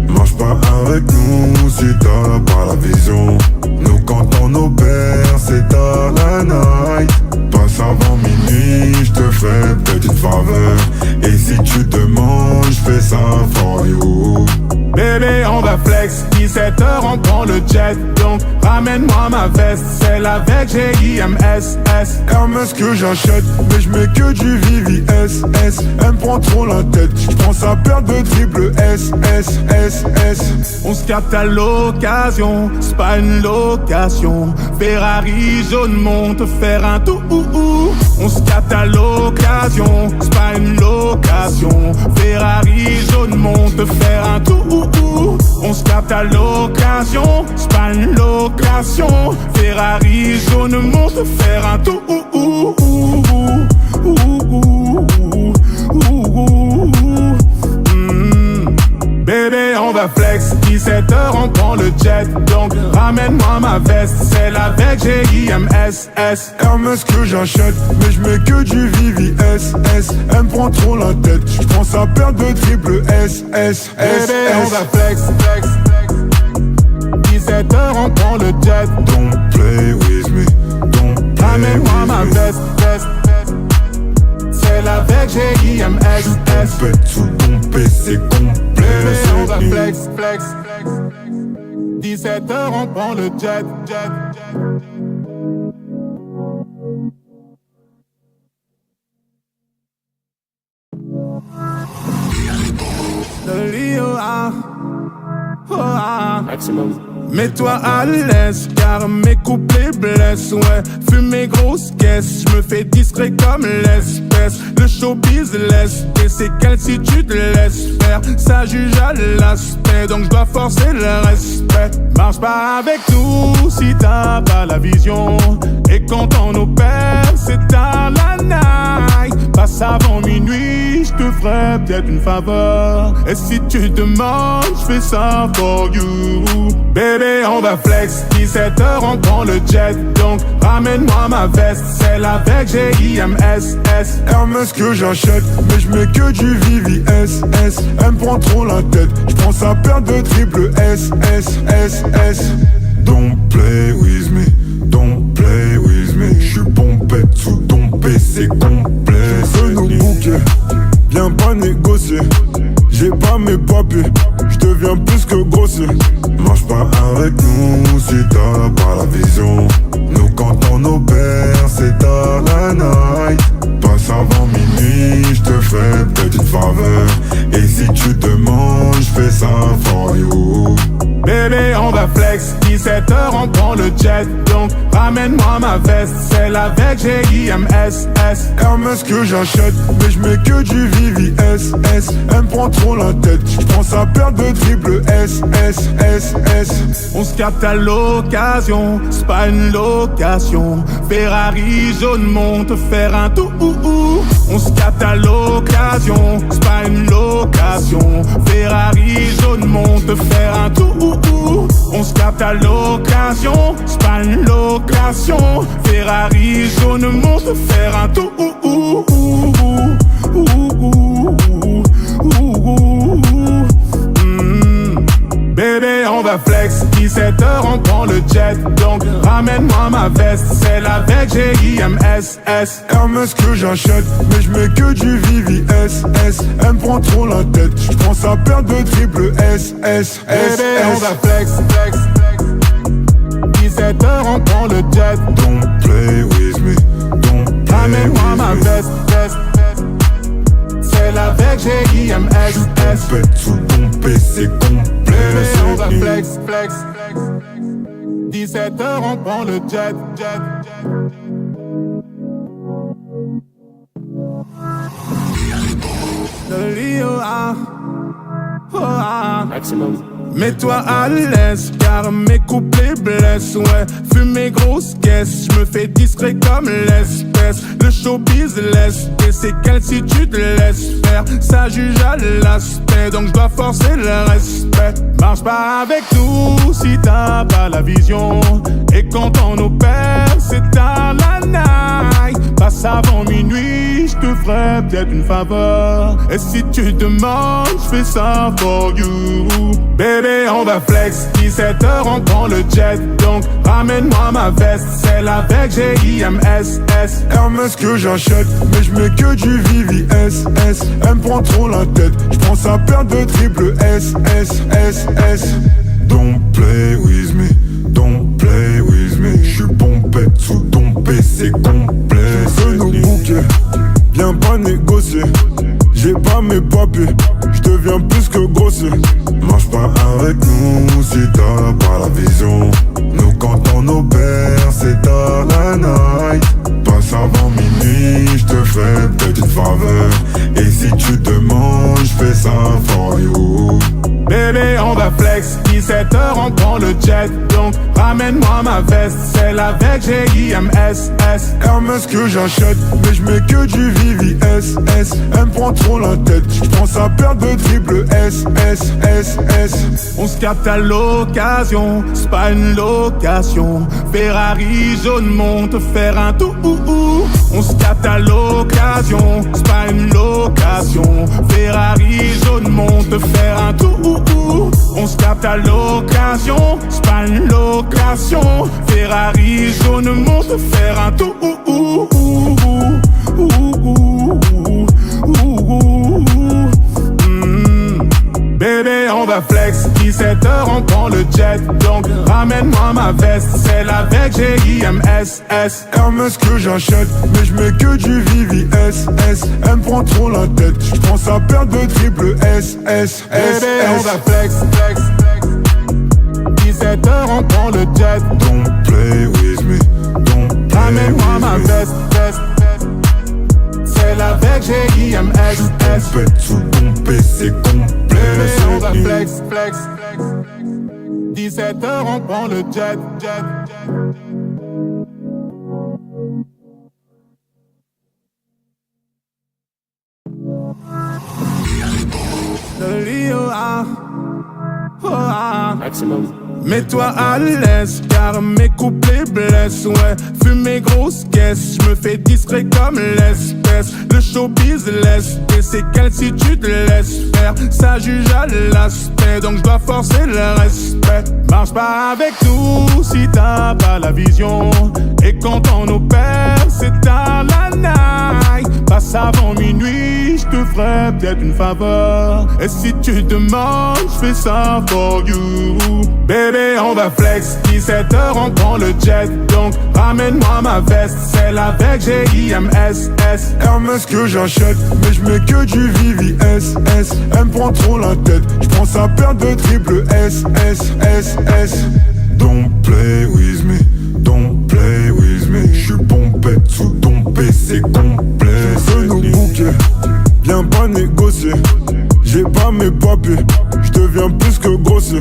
Marche pas avec nous si t'as pas la vision. Nous quand on opère c'est à la night. Passe avant minuit, j'te ferai peut-être une faveur. Et si tu demandes, j'fais ça for you. Bébé, on va flex, 17h, on prend le jet. Donc, ramène-moi ma veste, celle avec GIMSS. Hermès que j'achète, mais je mets que du VVS. Elle me prend trop la tête, je pense à perdre de triple S. On se capte à l'occasion, c'est pas une location. Ferrari jaune monte faire un tour. On se capte à l'occasion, c'est pas une location. Ferrari jaune monte faire un tour. On se capte à l'occasion, c'est pas une location. Ferrari jaune monte faire un tour. Bébé, on va flex, 17h, on prend le jet. Donc, ramène-moi ma veste, celle avec GIMSS. Hermès que j'achète, mais je mets que du VVS. Elle me prend trop la tête, je pense à perdre de triple S. Bébé, on va flex, 17h, on prend le jet. Don't play with me, don't play Ramène-moi ma with me. veste, celle avec GIMSS. Pète sous ton PC complet. Bébé, on va c'est flex, 17h, on prend le jet. Le Lio, Maximum. Mets-toi à l'aise, car mes couplets blessent, ouais. Fumer grosse caisse, je me fais discret comme l'espèce. Le showbiz laisse, et c'est quelle si tu te laisses faire. Ça juge à l'aspect, donc je dois forcer le respect. Marche pas avec nous si t'as pas la vision. Et quand on opère, c'est à la night. passe avant minuit, je te ferai peut-être une faveur. Et si tu demandes, je fais ça for you. Bébé, on va flex, 17h, on prend le jet. Donc ramène-moi ma veste, celle avec G-I-M-S-S. Hermès que j'achète, mais je mets que du VVS. Elle me prend trop la tête, je prends sa paire de triple S, S, S, S. Don't play with me, don't play with me. J'suis pompette sous ton PC complet. Je veux nos bouquets, viens pas négocier. J'ai pas mes papiers, j'deviens plus que grossier. Marche pas avec nous si t'as pas la vision. Nous quand on opère c'est à la night. Passe avant minuit, j'te ferai peut-être une faveur. Et si tu demandes, j'fais ça for you. Bébé, on va flex, 17h, on prend le jet. Donc ramène-moi ma veste, celle avec G-I-M-S-S. Hermès que j'achète, mais je mets que du VVS. Elle me prend trop la tête, je prends sa paire de triple S, S, S, S. On se capte à l'occasion, c'est pas une location. Ferrari jaune monte faire un tout. On se capte à l'occasion, c'est pas une location. Ferrari jaune monte faire un tout. On se capte à l'occasion, c'est pas une location. Ferrari jaune monte faire un tout. Bébé, on va flex, 17h, on prend le jet. Donc ramène-moi ma veste, celle avec G-I-M-S-S. Hermès que j'achète, mais je mets que du VVS. Elle me prend trop la tête, je prends sa paire de triple S, S, S. Bébé, on va flex, flex, flex. 17h, on prend le jet. Don't play with me, don't play Ramène-moi ma with me. veste, veste, veste. Celle avec G-I-M-S-S. Pompette sous ton PC complet. Bébé, on va flex, flex, flex. 17h, on prend le jet, jet, jet. Le Lio, Maximum. Mets-toi à l'aise car mes couplets blessent. Ouais, fume mes grosses caisses, je me fais discret comme l'espèce. Le showbiz laisse tes séquelles si tu te laisses faire. Ça juge à l'aspect, donc je dois forcer le respect. Marche pas avec nous si t'as pas la vision. Et quand on opère, c'est à la night. Passe avant minuit, je te ferai peut-être une faveur. Et si tu demandes, je fais ça for you. Bébé, on va flex, 17h, on prend le jet. Donc ramène-moi ma veste, celle avec G-I-M-S-S. Hermès que j'achète, mais je mets que du VVS. Elle me prend trop la tête, je prends sa paire de triple S, S, S, S. Don't play with me, don't play with me. J'suis pompette sous ton PC complet. Je veux nos bouquets, viens pas négocier. J'ai pas mes papiers, j'deviens plus que grossier. Marche pas avec nous si t'as pas la vision. Nous quand on opère c'est à la night. Passe avant minuit, j'te ferai peut-être une faveur. Et si tu demandes, j'fais ça for you. Bébé, on va flex, 17h, on prend le jet. Donc ramène-moi ma veste, celle avec G-I-M-S-S. Hermès que j'achète, mais je mets que du VVS. Elle me prend trop la tête, je prends sa paire de triple S, S, S, S. On se capte à l'occasion, c'est pas une location. Ferrari jaune monte faire un tout. On se capte à l'occasion, c'est pas une location. Ferrari jaune monte faire un tout. On se capte à l'occasion, c'est pas une location. Ferrari jaune monte faire un tout. Bébé, on va flex, 17h, on prend le jet. Donc ramène-moi ma veste, celle avec G-I-M-S-S. Hermès que j'achète, mais je mets que du VVS. Elle me prend trop la tête, je prends sa paire de triple S, S, S, Bébé, on S. va flex, flex, flex. 17h, on prend le jet. Don't play with me, don't play Ramène-moi with ma me. veste, veste, veste. Celle avec G-I-M-S-S. Pompette sous ton PC complet. Bébé, on va flex, flex, flex. 17h, on prend le jet, jet, jet. Maximum. Mets-toi à l'aise car mes couplets blessent, ouais. Fumer grosse caisse, je me fais discret comme l'espèce. Le showbiz laisse tes séquelles si tu te laisses faire. Ça juge à l'aspect, donc je dois forcer le respect. Marche pas avec nous si t'as pas la vision. Et quand on opère, c'est tard la night. Passe avant minuit, je te ferai peut-être une faveur. Et si tu demandes, je fais ça for you. Bébé, on va flex, 17h, on prend le jet. Donc ramène-moi ma veste, celle avec G-I-M-S-S. Hermès que j'achète, mais je mets que du VVS. Elle me prend trop la tête, je prends sa paire de triple S. Don't play with me, don't play with me. J'suis pompette sous ton PC complet. Je veux nous bouquer, viens pas négocier. J'ai pas mes papiers, j'deviens plus que grossier.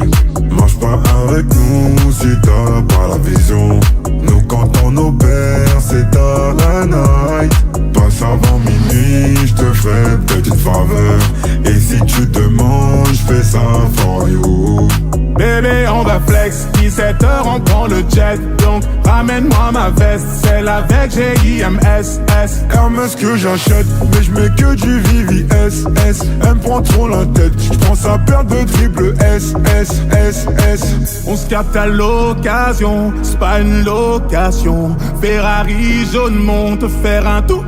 Marche pas avec nous si t'as pas la vision. Nous quand on opère c'est tard la night. Passe avant minuit, j'te ferai peut-être une faveur. Et si tu demandes, j'fais ça for you. Bébé, on va flex, 17h, on prend le jet. Donc ramène-moi ma veste, celle avec G-I-M-S-S. Hermès que j'achète, mais je mets que du VVS. Elle me prend trop la tête, je prends sa paire de triple S. On se capte à l'occasion, c'est pas une location. Ferrari jaune monte faire un tout.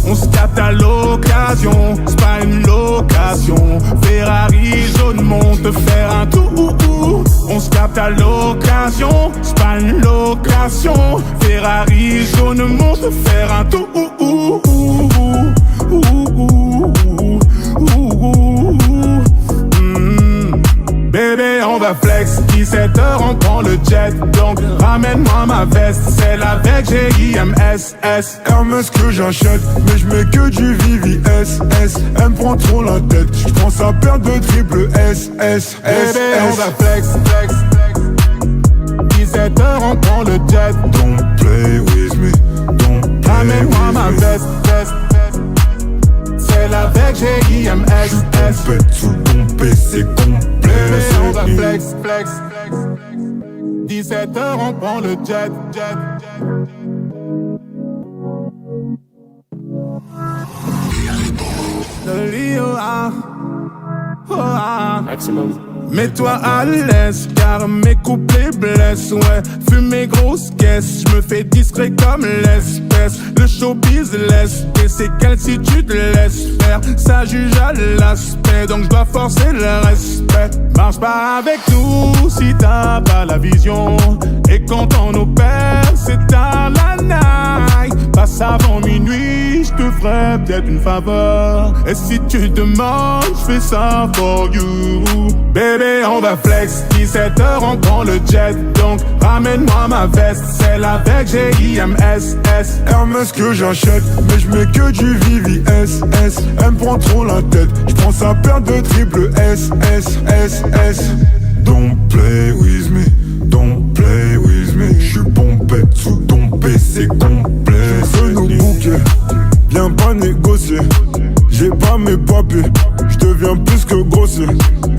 On se capte à l'occasion, c'est pas une location. Ferrari jaune monte faire un tout. On se capte à l'occasion, c'est pas une location. Ferrari jaune monte faire un tout. Bébé, on va flex, 17h, on prend le jet. Donc ramène-moi ma veste, celle avec G-I-M-S-S. Hermès que j'achète, mais je mets que du VVS. Elle me prend trop la tête, je prends sa paire de triple S. Bébé, on va flex. 17h, on prend le jet. Don't play with me, don't play Ramène-moi with ma me. veste, celle avec G-I-M-S-S. Pompette sous ton PC complet. Bébé, on va flex. 17h, on prend le jet. Maximum. Mets-toi à l'aise car mes couplets blessent, ouais. Fumer grosse caisse, je me fais discret comme l'espèce. Le showbiz laisse tes séquelles si tu te laisses faire. Ça juge à l'aspect, donc je dois forcer le respect. Marche pas avec nous si t'as pas la vision. Et quand on opère, c'est tard la night. Passe avant minuit, je te ferai peut-être une faveur. Et si tu demandes, je fais ça for you. Bébé, on va flex, 17h, on prend le jet. Donc ramène-moi ma veste, celle avec G-I-M-S-S. Hermès que j'achète, mais je mets que du VVS. Elle me prend trop la tête, je prends sa paire de triple S. Don't play with me, don't play with me. J'suis pompette sous ton PC complet. Je veux nous bouquer, viens pas négocier. J'ai pas mes papiers, j'deviens plus que grossier.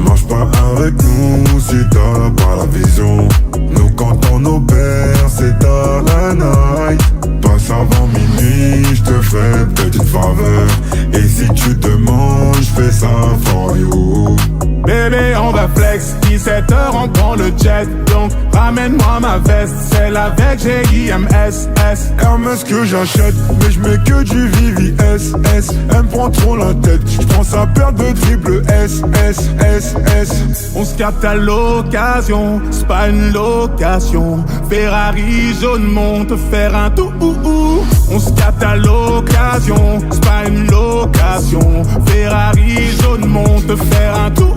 Marche pas avec nous si t'as pas la vision. Nous quand on opère c'est tard la night. Passe avant minuit, j'te ferai peut-être une faveur. Et si tu demandes, j'fais ça for you. Bébé, on va flex, 17h, on prend le jet. Donc ramène-moi ma veste, celle avec G-I-M-S-S. Hermès que j'achète, mais je mets que du VVS. Elle me prend trop la tête, je prends sa paire de triple S. On se capte à l'occasion, c'est pas une location. Ferrari jaune monte faire un tout. On se capte à l'occasion, c'est pas une location. Ferrari jaune monte faire un tout.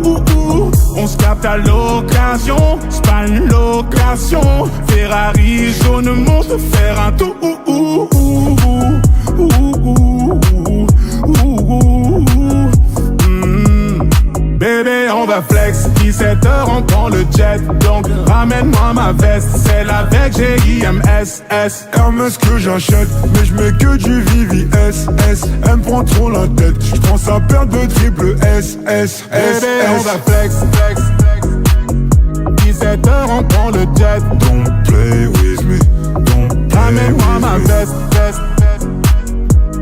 On se capte à l'occasion, c'est pas une location. Ferrari jaune monte faire un tout. Bébé, on va va flex, 17h on prend le jet. Donc ramène-moi ma veste, celle avec G-I-M-S-S. Hermès que j'achète, mais je mets que du VVS. Elle me prend trop la tête, je prends sa paire de triple S. Bébé on va flex, flex, flex. 17h on prend le jet. Don't play with me, don't play ramène-moi with ma me. veste, veste, veste.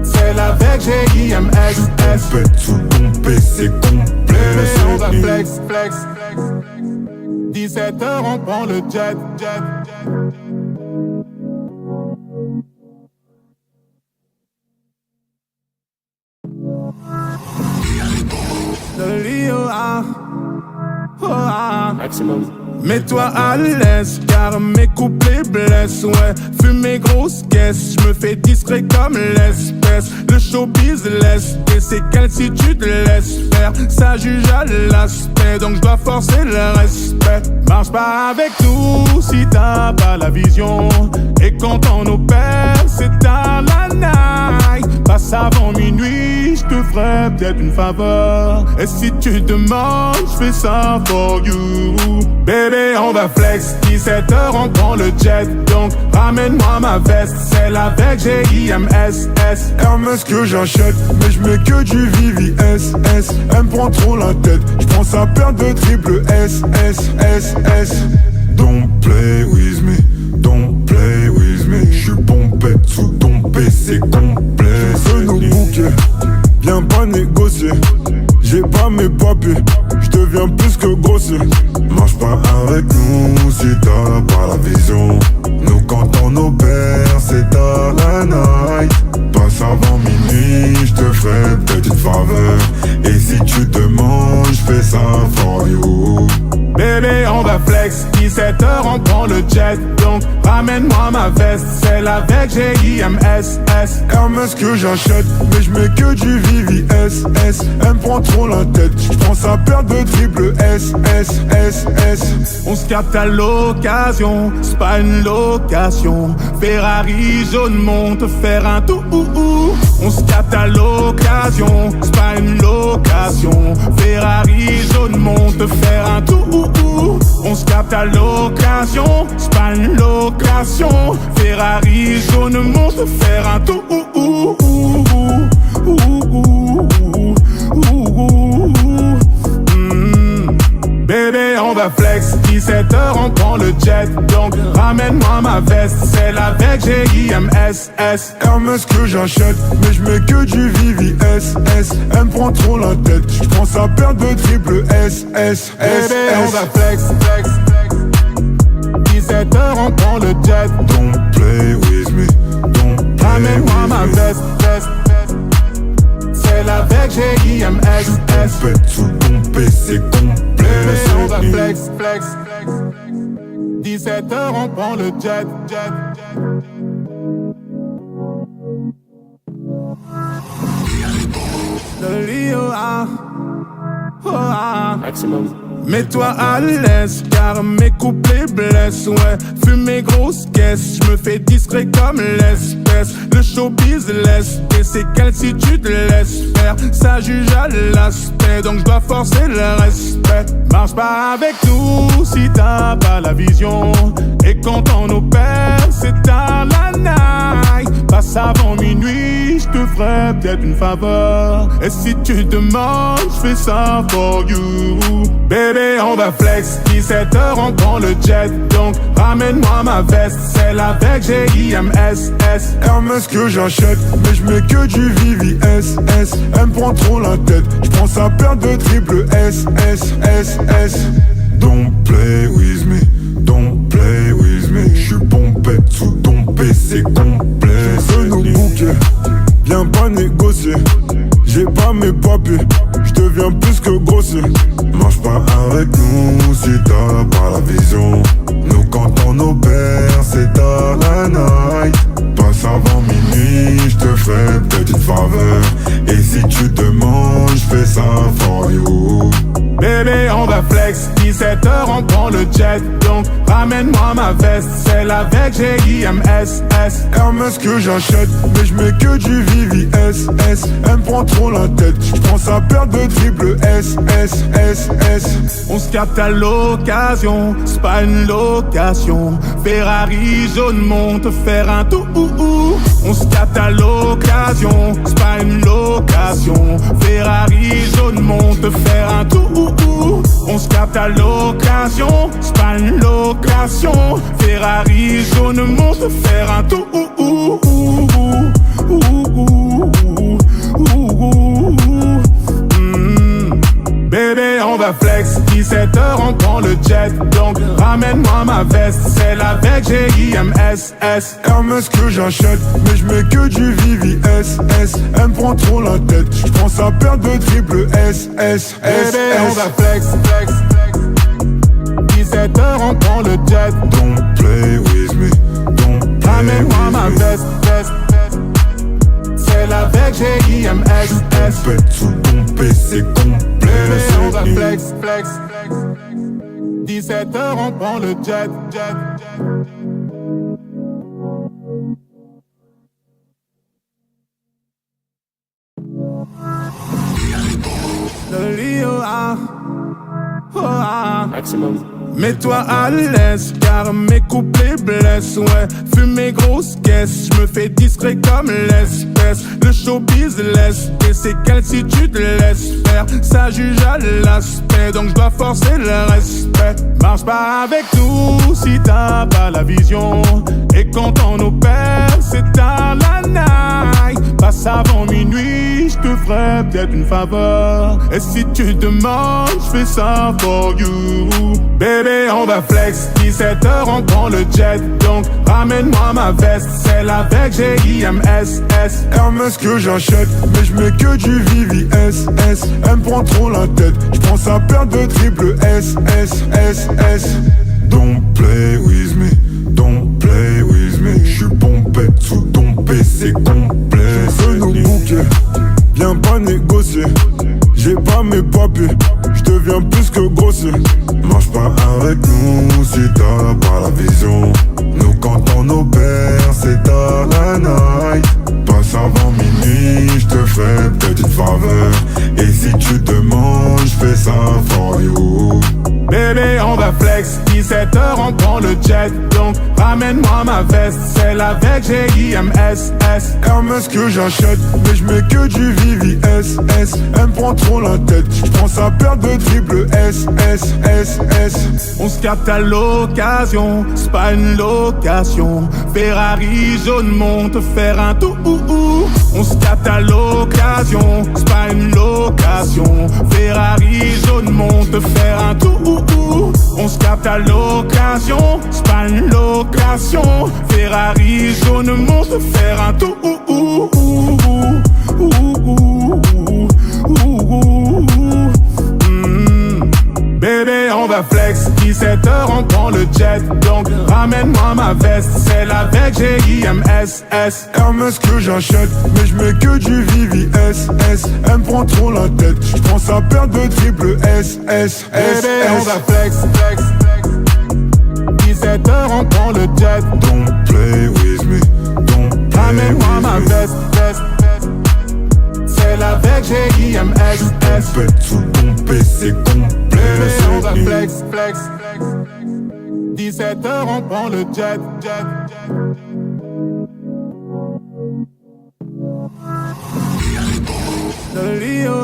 Celle avec G-I-M-S-S. Pète sous ton PC complet. Bébé on va flex, flex, flex. 17h on prend le jet, jet, jet. De l'IOA, oh ah. Maximum. Mets-toi à l'aise car mes couplets blessent. Ouais, fume mes grosses caisses, je me fais discret comme l'espèce. Le showbiz laisse et c'est quel si tu te laisses faire. Ça juge à l'aspect donc je dois forcer le respect. Marche pas avec nous si t'as pas la vision. Et quand on opère c'est à la night. Passe avant minuit, je te ferai peut-être une faveur. Et si tu demandes, je fais ça for you. Bébé, on va flex, 17h on prend le jet. Donc ramène-moi ma veste, celle avec G-I-M-S-S. Hermès que j'achète, mais je mets que du VVS. Elle me prend trop la tête, je prends sa paire de triple S. Don't play with me, don't play with me. J'suis pompette sous ton PC complet. J'veux nous bouquer, viens pas négocier. J'ai pas mes papiers, j'deviens plus que grossier. Marche pas avec nous si t'as pas la vision. Nous quand on opère c'est à la night. Passe avant minuit, j'te ferai peut-être une faveur. Et si tu demandes, j'fais ça for you. Bébé, on va flex, 17h on prend le jet. Donc ramène-moi ma veste, celle avec G-I-M-S-S. Hermès que j'achète, mais je mets que du VVS. Elle me prend trop la tête, je prends sa paire de triple S. On se capte à l'occasion, c'est pas une location. Ferrari jaune monte faire un tour. On se capte à l'occasion, c'est pas une location. Ferrari jaune monte faire un tour. On se capte à l'occasion, c'est pas une location. Ferrari jaune monte faire un tour. Bébé, on va flex, 17h on prend le jet. Donc ramène-moi ma veste, celle avec G-I-M-S-S. Hermès que j'achète, mais je mets que du VVS. Elle me prend trop la tête, je prends sa paire de triple S. Bébé, on va flex, flex, flex. 17h on prend le jet. Don't play with me, don't play ramène-moi with ma me. veste, veste, veste. Celle avec G-I-M-S-S. Pète sous ton PC complet. Bébé, on va flex, flex, flex. 17h on prend le jet, jet, jet. De l'IOA, oh ah. Maximum. Mets-toi à l'aise car mes couplets blessent. Ouais, fume mes grosses caisses, je me fais discret comme l'espèce. Le showbiz laisse et c'est quel si tu te laisses faire. Ça juge à l'aspect donc je dois forcer le respect. Marche pas avec nous si t'as pas la vision. Et quand on opère c'est à la night. Passe avant minuit, je te ferai peut-être une faveur. Et si tu demandes, je fais ça for you. Bébé, on va flex, 17h on prend le jet. Donc ramène-moi ma veste, celle avec G-I-M-S-S. Hermès que j'achète, mais je mets que du VVS. Elle me prend trop la tête, je prends sa paire de triple S. Don't play with me, don't play with me. J'suis pompette sous ton PC complet. J'veux nous bouquer, viens pas négocier. J'ai pas mes papiers, j'deviens plus que grossier. Marche pas avec nous si t'as pas la vision. Nous quand on opère c'est à la night. Passe avant minuit, j'te ferai peut-être une faveur. Et si tu demandes, j'fais ça for you. Bébé, on va flex, 17h on prend le jet. Donc ramène-moi ma veste, celle avec G-I-M-S-S. Hermès que j'achète, mais je mets que du VVS. Elle me prend trop la tête, je prends sa paire de triple triple S, S, S, S. On se capte à l'occasion, c'est pas une location. Ferrari jaune monte faire un tout. On se capte à l'occasion, c'est pas une location. Ferrari jaune monte faire un tout. On se capte à l'occasion, c'est pas une location. Ferrari jaune monte faire un tout. Bébé, on va flex, 17h, on prend le jet. Donc ramène-moi ma veste, celle avec G-I-M-S-S. Hermès que j'achète, mais je mets que du VVS. Elle me prend trop la tête, je pense à perdre de triple S, S, S. Bébé, on va flex, flex, flex. 17h, on prend le jet. Don't play with me, don't play ramène-moi ma with veste, veste, veste. Celle avec G-I-M-S-S. Pète sous ton PC complet. Bébé, on va flex, flex, flex. 17h, on prend le jet, jet, jet. Le Lio, Maximum. mets-toi à l'aise, car mes couplets blessent, ouais. Fume mes grosses caisses, je me fais discret comme l'espèce. Le showbiz laisse, et c'est quelle si tu te laisses faire. Ça juge à l'aspect, donc je dois forcer le respect. Marche pas avec nous si t'as pas la vision. Et quand on opère, c'est à la night. Passe avant minuit, je te ferai peut-être une faveur. Et si tu demandes, je fais ça for you. Bébé, on va flex, 17h, on prend le jet. Donc ramène-moi ma veste, celle avec G-I-M-S-S. Hermès que j'achète, mais je mets que du VVS. Elle me prend trop la tête, je pense à perdre de triple S, S, S, S. Don't play with me, don't play with me. J'suis pompette sous ton PC complet. Je veux nos bouquets, viens pas négocier. J'ai pas mes papiers, j'deviens plus que grossier. Marche pas avec nous si t'as pas la vision. Nous quand on opère c'est à la night. Passe avant minuit, j'te ferai peut-être une faveur. Et si tu demandes, j'fais ça for you. Bébé, on va flex, 17h, on prend le jet. Donc ramène-moi ma veste, celle avec G-I-M-S-S. Hermès que j'achète, mais je mets que du VVS. Elle me prend trop la tête, je pense à perdre de triple S, S, S, S. On se capte à l'occasion, c'est pas une location. Ferrari jaune monte faire un tout. On se capte à l'occasion, c'est pas une location. Ferrari jaune monte faire un tout. On se capte à l'occasion, c'est pas une location. Ferrari jaune monte faire un tout. Bébé, on va flex, 17h, on prend le jet. Donc ramène-moi ma veste, celle avec G-I-M-S-S. Hermès que j'achète, mais je mets que du VVS. Elle me prend trop la tête, je pense à perdre de triple S, S, S. Bébé, on va flex, flex, flex. 17h, on prend le jet. Don't play with me, don't play ramène-moi ma with veste, veste, veste. Celle avec G-I-M-S-S. Pète sous ton PC complet. Bébé, on va flex, flex, flex. 17h, on prend le jet, jet, jet. Le Lio,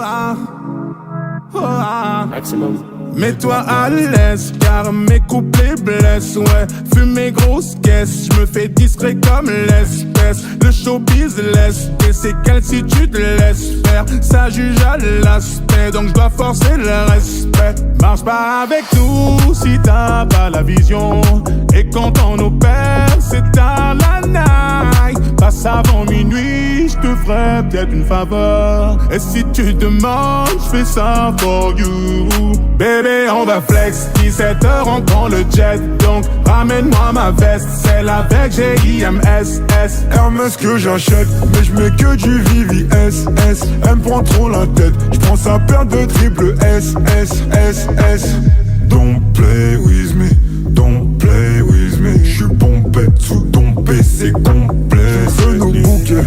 Maximum. mets-toi à l'aise, car mes couplets blessent, ouais. Fume mes grosses caisses, je me fais discret comme l'espèce. Le showbiz laisse, et c'est quelle si tu te laisses faire. Ça juge à l'aspect, donc je dois forcer le respect. Marche pas avec nous si t'as pas la vision. Et quand on opère, c'est à la night. Passe avant minuit, je te ferai peut-être une faveur. Et si tu demandes, je fais ça for you. Bébé, on va flex, 17h, on prend le jet. Donc ramène-moi ma veste, celle avec G-I-M-S-S. Hermès que j'achète, mais je mets que du VVS. Elle me prend trop la tête, je pense à perdre de triple S, S, S, S. Don't play with me, don't play with me. J'suis pompette sous ton PC complet. Je veux nos bouquets,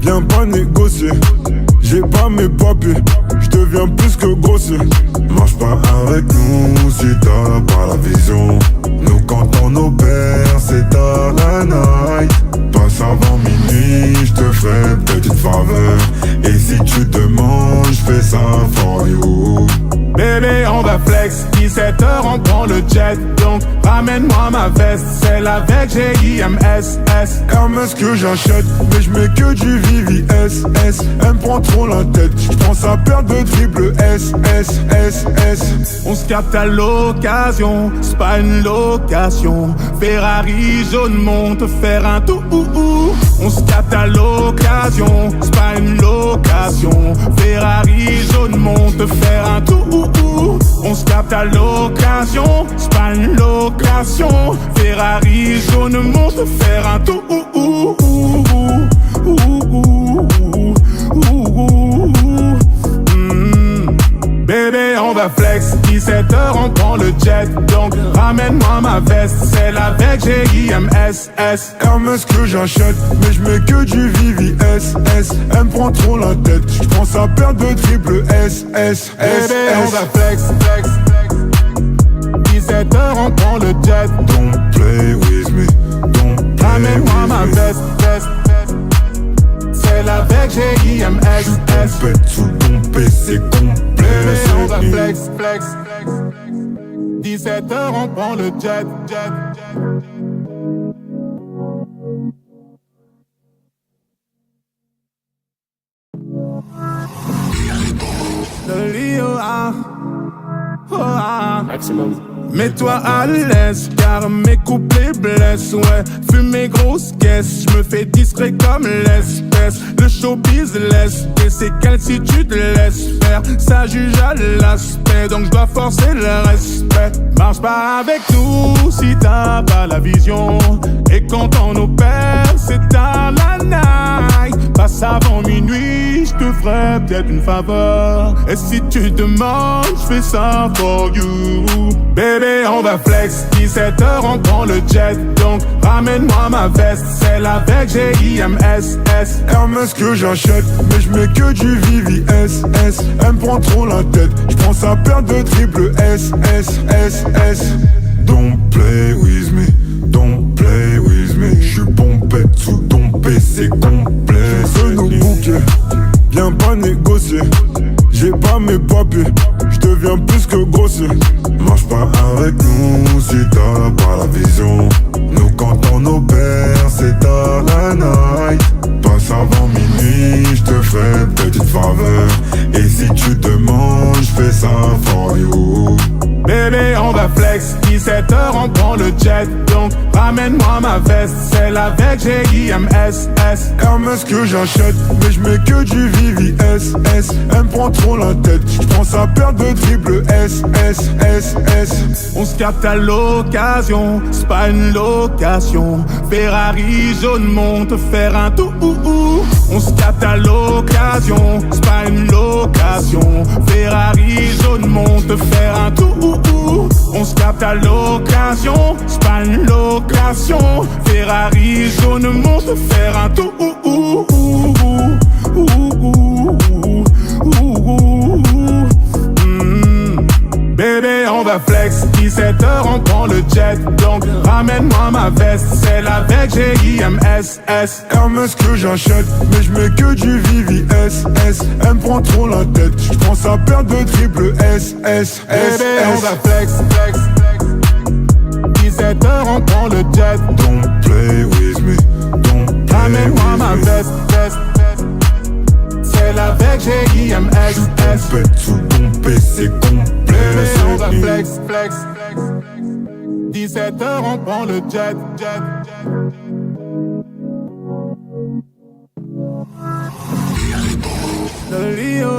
viens pas négocier. J'ai pas mes papiers, j'deviens deviens plus que grossier. Marche pas avec nous si t'as pas la vision. Nous quand on opère c'est tard la night. Passe avant minuit, j'te ferai petite faveur. Et si tu demandes, j'fais ça for you. Bébé on va flex, 17h on prend le jet. Donc ramène-moi ma veste, celle avec G-I-M-S-S. Hermès que j'achète, mais j'mets que du VVS. Elle me prend trop la tête, j'prends sa paire de triple S. On se capte à l'occasion, c'est pas une location. Ferrari jaune monte faire un tout. On se capte à l'occasion, c'est pas une location. Ferrari jaune monte faire un tout. On se capte à l'occasion, c'est pas une location. Ferrari jaune monte faire un tout. Bébé on va flex, 17h on prend le jet. Donc ramène-moi ma veste, celle avec G-I-M-S-S. Hermès que j'achète, mais j'mets que du VVS. Elle me prend trop la tête, j'prends sa paire de triple S. Bébé on va flex 17h on prend le jet. Don't play with me, don't play ramène-moi with ma me. veste, celle avec G-I-M-S-S. Pète sous ton PC complet. Bébé on va flex 17h on prend le jet. Le Lio Maximum. Mets-toi à l'aise car mes couplets blessent. Ouais, fume mes grosses caisses, je me fais discret comme l'espèce. Le showbiz laisse et c'est quelle si tu te laisses faire. Ça juge à l'aspect donc je dois forcer le respect. Marche pas avec nous si t'as pas la vision. Et quand on opère c'est tard la night. Passe avant minuit, je te ferai peut-être une faveur. Et si tu demandes, je fais ça for you. Bébé on va flex, 17h on prend le jet. Donc ramène-moi ma veste, celle avec G-I-M-S-S. Hermès que j'achète, mais j'mets que du VVS. Elle me prend trop la tête, j'prends sa paire de triple S. Don't play with me, don't play with me. J'suis pompette sous ton PC complet. J'veux nous bouquer, viens pas négocier. J'ai pas mes papiers, j'deviens plus que grossier. Marche pas avec nous si t'as pas la vision. Nous quand on opère c'est tard la night. Passe avant minuit, j'te ferai petite faveur. Et si tu demandes, j'fais ça for you. Bébé on va flex, 17h on prend le jet. Donc ramène-moi ma veste, celle avec G-I-M-S-S. Hermès que j'achète, mais j'mets que du VVS. Elle me prend trop la tête, j'prends sa paire de triple S. On se capte à l'occasion, c'est pas une location. Ferrari jaune monte faire un tout. On se capte à l'occasion, c'est pas une location. Ferrari jaune monte faire un tout. On se capte à l'occasion, c'est pas une location. Ferrari jaune monte faire un tout. Bébé on va flex, 17h on prend le jet. Donc ramène-moi ma veste, celle avec G-I-M-S-S. Hermès que j'achète, mais j'mets que du VVS. Elle me prend trop la tête, j'prends sa paire de triple S. Bébé on va flex 17h on prend le jet. Don't play with me, don't play ramène-moi with ma me. veste, celle avec G-I-M-S-S. Pète sous ton PC complet. Bébé on va flex 17h on prend le jet. Le Lio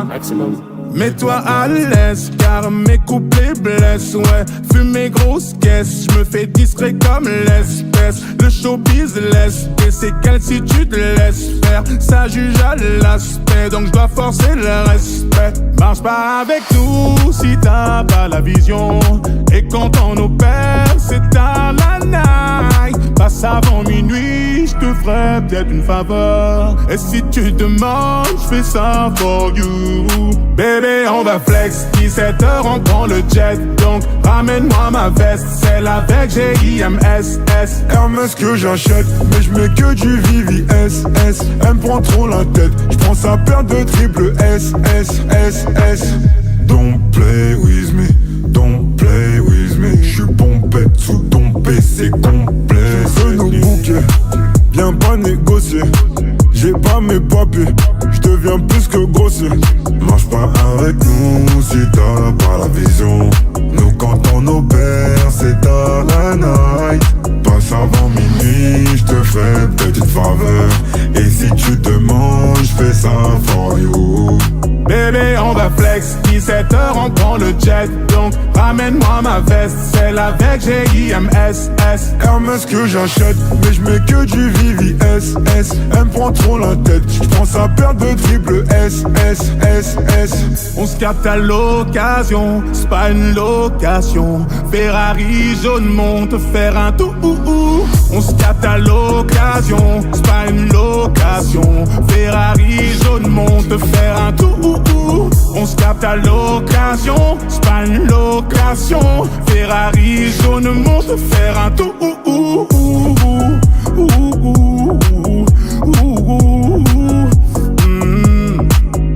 Maximum. Mets-toi à l'aise car mes couplets blessent. Ouais, fume mes grosses caisses, je me fais discret comme l'espèce. Le showbiz laisse et c'est quelle si tu te laisses faire. Ça juge à l'aspect donc je dois forcer le respect. Marche pas avec nous si t'as pas la vision. Et quand on opère c'est tard la night. Passe avant minuit, je te ferai ferais peut-être une faveur. Et si tu demandes, je fais ça for you. Bébé, on va flex, 17h, on prend le jet. Donc ramène-moi ma veste, celle avec G-I-M-S-S. Hermès que j'achète, mais je mets que du VVS. Elle me prend trop la tête, je prends sa paire de triple S. Don't play with me, don't play with me. J'suis pompette sous ton PC complet. Je veux nos bouquets, viens pas négocier. J'ai pas mes papiers, j'deviens plus que grossier. Marche pas avec nous si t'as pas la vision. Nous quand on opère c'est tard la night. Passe avant minuit, j'te fais petite faveur. Et si tu demandes, j'fais ça for you. Bébé, on va flex, 17h, on prend le jet. Donc ramène-moi ma veste, celle avec G-I-M-S-S. Hermès que j'achète, mais je mets que du VVS. Elle me prend trop la tête, je prends sa paire de triple S. On se capte à l'occasion, c'est pas une location. Ferrari jaune monte faire un tour. On se capte à l'occasion, c'est pas une location. Ferrari jaune monte faire un tour. On se capte à l'occasion, c'est pas une location. Ferrari jaune monte faire un tour.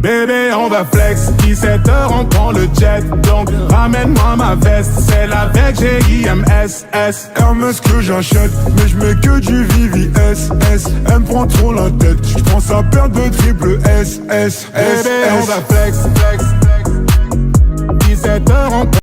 Bébé, on va flex, 17h, on prend le jet. Donc ramène-moi ma veste, celle avec G-I-M-S-S. Hermès que j'achète, mais je mets que du VVS. Elle me prend trop la tête, je prends sa paire de triple S. Bébé, on va flex, 17h, on